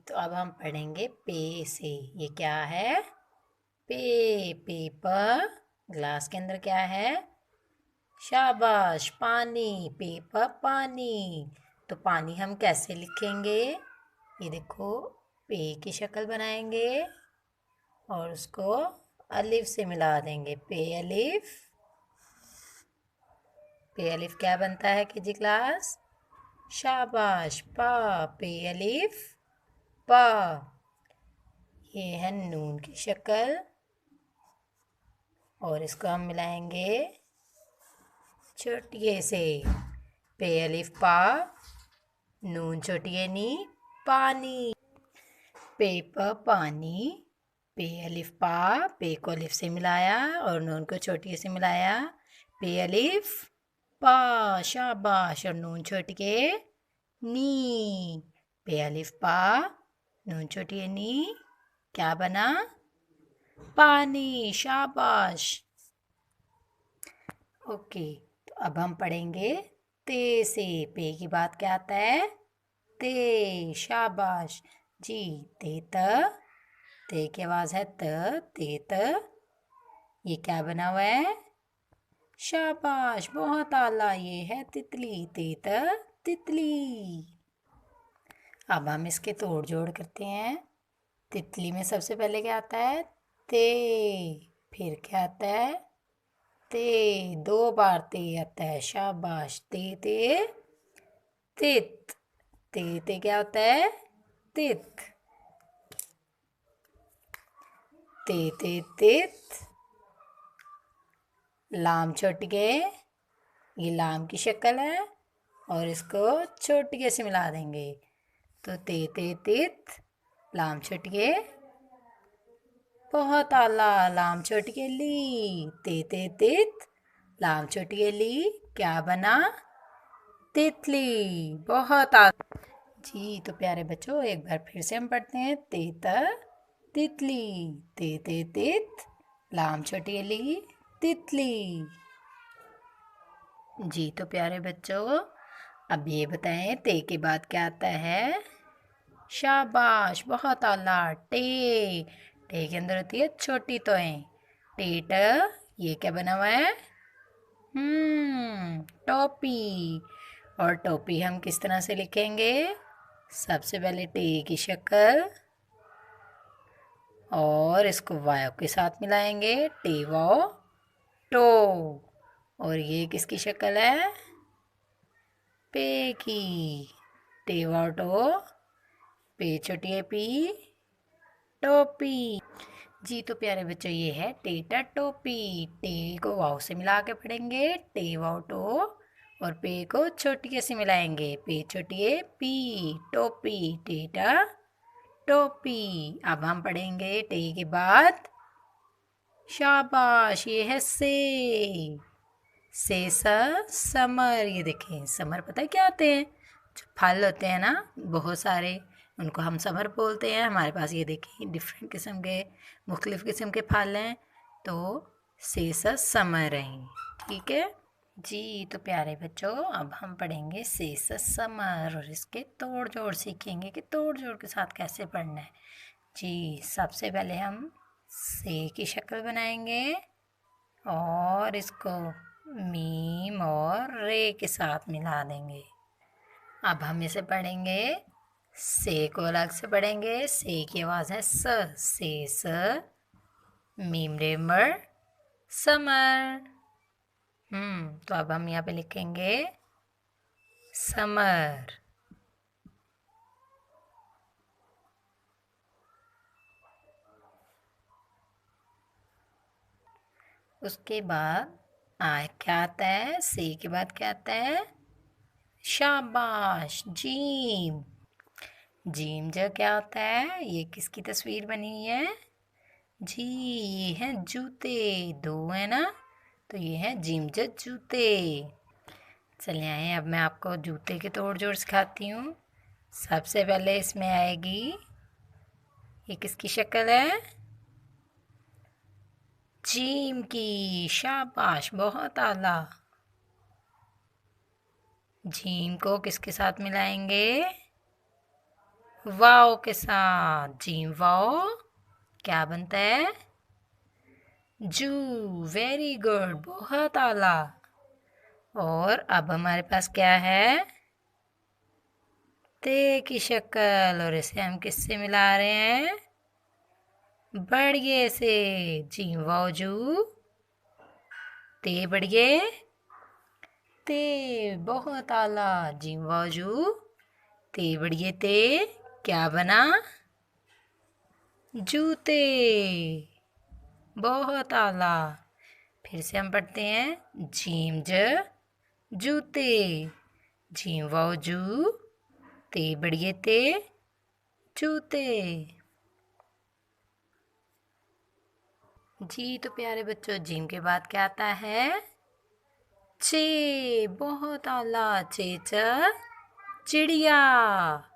तो अब हम पढ़ेंगे पे से। ये क्या है? पे, पेपर। ग्लास के अंदर क्या है? शाबाश, पानी। पेपर, पानी। तो पानी हम कैसे लिखेंगे? ये देखो, पे की शक्ल बनाएंगे और उसको अलिफ से मिला देंगे। पे अलिफ। पे अलिफ क्या बनता है किजी क्लास? शाबाश, पा। पे अलिफ, पा। ये है नून की शक्ल और इसको हम मिलाएंगे छोटिए से। पे अलिफ पा, नून छोटिए नी, पानी। पेपर, पानी। पे अलिफ पा, पे को अलिफ से मिलाया और नून को छोटिए से मिलाया। पे अलिफ पा, शाबाश, और नून छोटिए नी। पे अलिफ पा, नून छोटिए नी, क्या बना? पानी। शाबाश। ओके, तो अब हम पढ़ेंगे ते से। पे की बात क्या आता है? ते। शाबाश जी। ते की आवाज है त। ते। ये क्या बना हुआ है? शाबाश, बहुत आला। ये है तितली। तितली। अब हम इसके तोड़ जोड़ करते हैं। तितली में सबसे पहले क्या आता है? ते। फिर क्या आता है? ते। दो बार ते आता है। शाबाश, ते तित। ते क्या होता है? तित। तित। लाम छोटी के, ये लाम की शक्ल है और इसको छोटी से मिला देंगे। तो ते तित, लाम छोटी के, बहुत आला। लाम छोटी के ली। ते तित, लाम छोटी के ली, क्या बना? तितली। बहुत आला जी। तो प्यारे बच्चों, एक बार फिर से हम पढ़ते हैं। तितली। ते तित, लाम छोटी ली, तितली। जी। तो प्यारे बच्चों, अब ये बताएं ते के बाद क्या आता है? शाबाश, बहुत आला। टे के अंदर होती है छोटी तोएं। टेट। ये क्या बना हुआ है? टोपी। और टोपी हम किस तरह से लिखेंगे? सबसे पहले टे की शक्ल और इसको वाव के साथ मिलाएंगे। टे वाव टो। और ये किसकी शक्ल है? पे की। टे वाव टो, पे छोटी पी, टोपी। जी। तो प्यारे बच्चों, ये है टेटा टोपी। टे को वाव से मिला के पढ़ेंगे। टे वाव टो। और पे को छोटी से मिलाएंगे। पे छोटी पी, टोपी। टेटा टोपी। अब हम पढ़ेंगे टे के बाद। शाबाश, ये है से समर। ये देखें, समर पता है क्या आते हैं? जो फल होते हैं ना, बहुत सारे, उनको हम समर बोलते हैं। हमारे पास ये देखें डिफरेंट किस्म के, मुख्तलिफ किस्म के फल हैं। तो से समर हैं। ठीक है जी। तो प्यारे बच्चों, अब हम पढ़ेंगे से समर और इसके तोड़ जोड़ सीखेंगे कि तोड़ जोड़ के साथ कैसे पढ़ना है। जी। सबसे पहले हम से की शक्ल बनाएंगे और इसको मीम और रे के साथ मिला देंगे। अब हम इसे पढ़ेंगे। से को अलग से पढ़ेंगे। से की आवाज़ है से मीम रे मर, समर। तो अब हम यहाँ पे लिखेंगे समर। उसके बाद क्या आता है? से के बाद क्या आता है? शाबाश, जीम। जीम जो क्या होता है? ये किसकी तस्वीर बनी हुई है? जी, ये हैं जूते। दो है ना, तो ये हैं जिम जूते। चलिए आए, अब मैं आपको जूते के तोड़ जोड़ सिखाती हूँ। सबसे पहले इसमें आएगी, ये किसकी शक्ल है? जिम की। शाबाश, बहुत आला। जिम को किसके साथ मिलाएंगे? वाओ के साथ जीम वाओ क्या बनता है? जू। वेरी गुड, बहुत आला। और अब हमारे पास क्या है? ते की शक्ल, और इसे हम किससे मिला रहे हैं? बढ़िए से। जीम वाओ जू, ते बढ़िए, ते बहुत आला। जीम वाओ जू, ते बढ़िए ते क्या बना? जूते। बहुत आला। फिर से हम पढ़ते हैं जीम ज जूते। जीम वाओ जू, ते बढ़िए ते जूते। जी तो प्यारे बच्चों, जीम के बाद क्या आता है? चे। बहुत आला। चे च चिड़िया।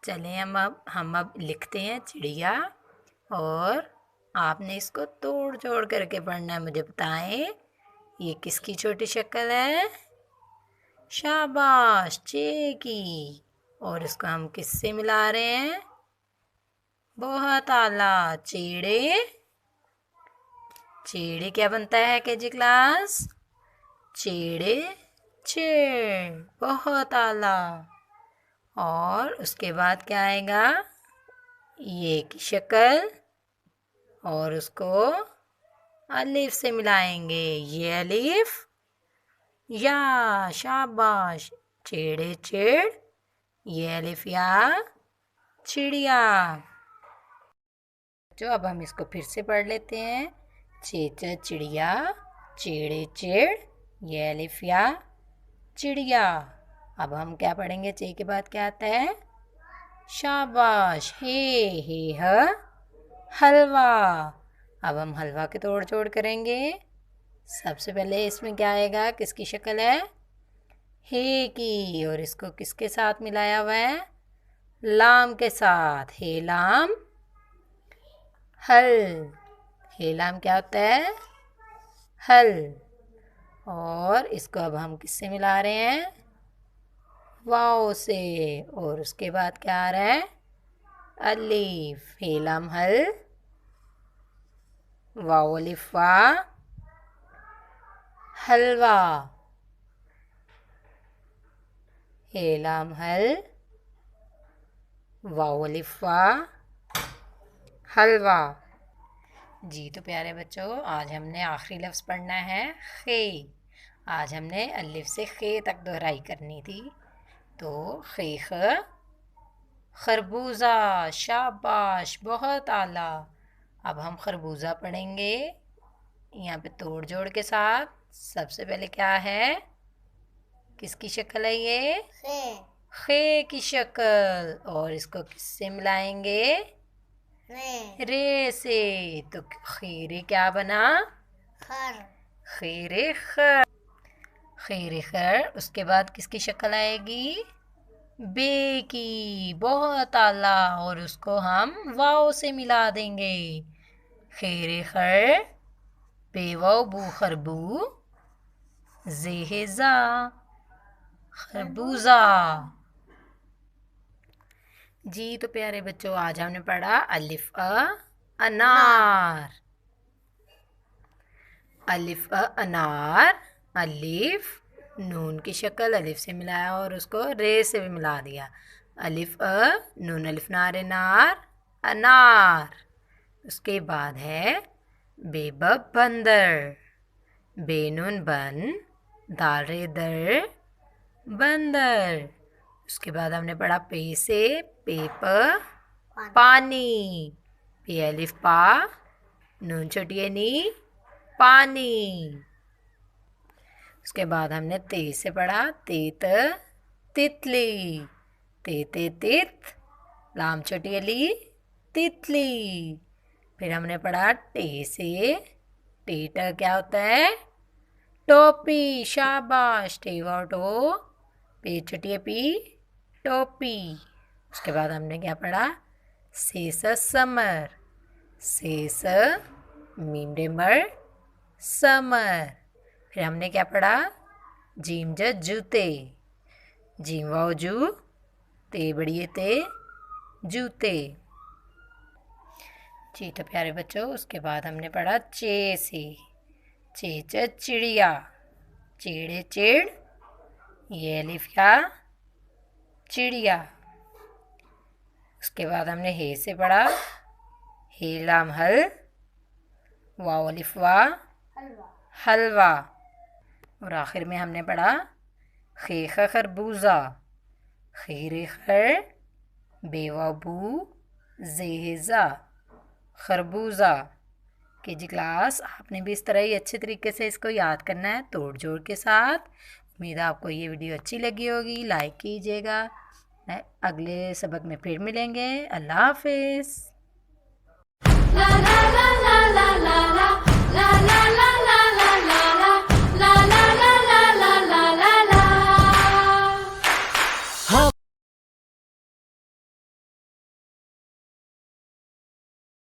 चलें हम अब लिखते हैं चिड़िया, और आपने इसको तोड़ जोड़ करके पढ़ना है। मुझे बताएं ये किसकी छोटी शक्ल है? शाबाश, चे की। और इसको हम किससे मिला रहे हैं? बहुत आला। चेड़े। चेड़े क्या बनता है केजी क्लास? चेड़े चेड़। बहुत आला। और उसके बाद क्या आएगा? ये की शक्ल, और उसको अलिफ से मिलाएंगे। ये अलिफ या। शाबाश, चेड़े चेड़। ये अलिफ या चिड़िया। जो अब हम इसको फिर से पढ़ लेते हैं। चेचा चिड़िया, चेड़े चेड़, ये अलिफ या चिड़िया। अब हम क्या पढ़ेंगे? चे के बाद क्या आता है? शाबाश, हे ह हलवा। अब हम हलवा के तोड़ जोड़ करेंगे। सबसे पहले इसमें क्या आएगा? किसकी शक्ल है? हे की। और इसको किसके साथ मिलाया हुआ है? लाम के साथ। हे लाम हल। हे लाम क्या होता है? हल। और इसको अब हम किससे मिला रहे हैं? वाओ से। और उसके बाद क्या आ रहा है? अलिफ। हे लाम हल, वाओ अलिफ वा, हलवा। हे लाम हल, वाओ अलिफ वा, हलवा। जी तो प्यारे बच्चों, आज हमने आखिरी लफ्ज़ पढ़ना है खे। आज हमने अलिफ से खे तक दोहराई करनी थी। तो खे ख खरबूजा। शाबाश, बहुत आला। अब हम खरबूजा पढ़ेंगे यहाँ पे तोड़ जोड़ के साथ। सबसे पहले क्या है? किसकी शक्ल है ये? खे की शक्ल। और इसको किससे मिलाएंगे? रे से। तो खीरे क्या बना? खर। खीरे खर। खीरे खर। उसके बाद किसकी शक्ल आएगी? बे की। बहुत आला। और उसको हम वाव से मिला देंगे। खीरे खर, बेवाव बू खरबू, जेहेजा खरबूजा। जी तो प्यारे बच्चों, आज हमने पढ़ा अलिफ अनार। अलिफ अनार। अलिफ नून की शक्ल अलिफ से मिलाया और उसको रे से भी मिला दिया। अलिफ नून अलिफ नार नार अनार। उसके बाद है बेब बंदर। बेनून बन, दाल रे दर, बंदर। उसके बाद हमने पढ़ा पे से पेपर पानी। पे अलिफ पा, नून छोटी नी पानी। उसके बाद हमने ते से पढ़ा तेत तितली। ते तित, लाम छोटी अली तितली। फिर हमने पढ़ा टे से टेट क्या होता है? टोपी। शाबाश, टेवा टो, पे छोटी पी टोपी। उसके बाद हमने क्या पढ़ा? सेस समर। सेस मीम डेमर समर। फिर हमने क्या पढ़ा? जीम ज जूते। जीम वाओ जू, ते बड़िए ते जूते। जी तो प्यारे बच्चों, उसके बाद हमने पढ़ा चे से। चे चिड़िया, चिड़े चिड़, ये अलिफ या चिड़िया। उसके बाद हमने हे से पढ़ा, हे लाम हल, वाव अलिफ वा, हलवा। और आखिर में हमने पढ़ा खे खरबूजा, खीरे खर, बेवा बू, जेजा, खरबूजा। के जी क्लास, आपने भी इस तरह ही अच्छे तरीके से इसको याद करना है तोड़ जोड़ के साथ। उम्मीद है आपको ये वीडियो अच्छी लगी होगी, लाइक कीजिएगा। अगले सबक में फिर मिलेंगे। अल्लाह हाफिज़। la la la la la la la la la la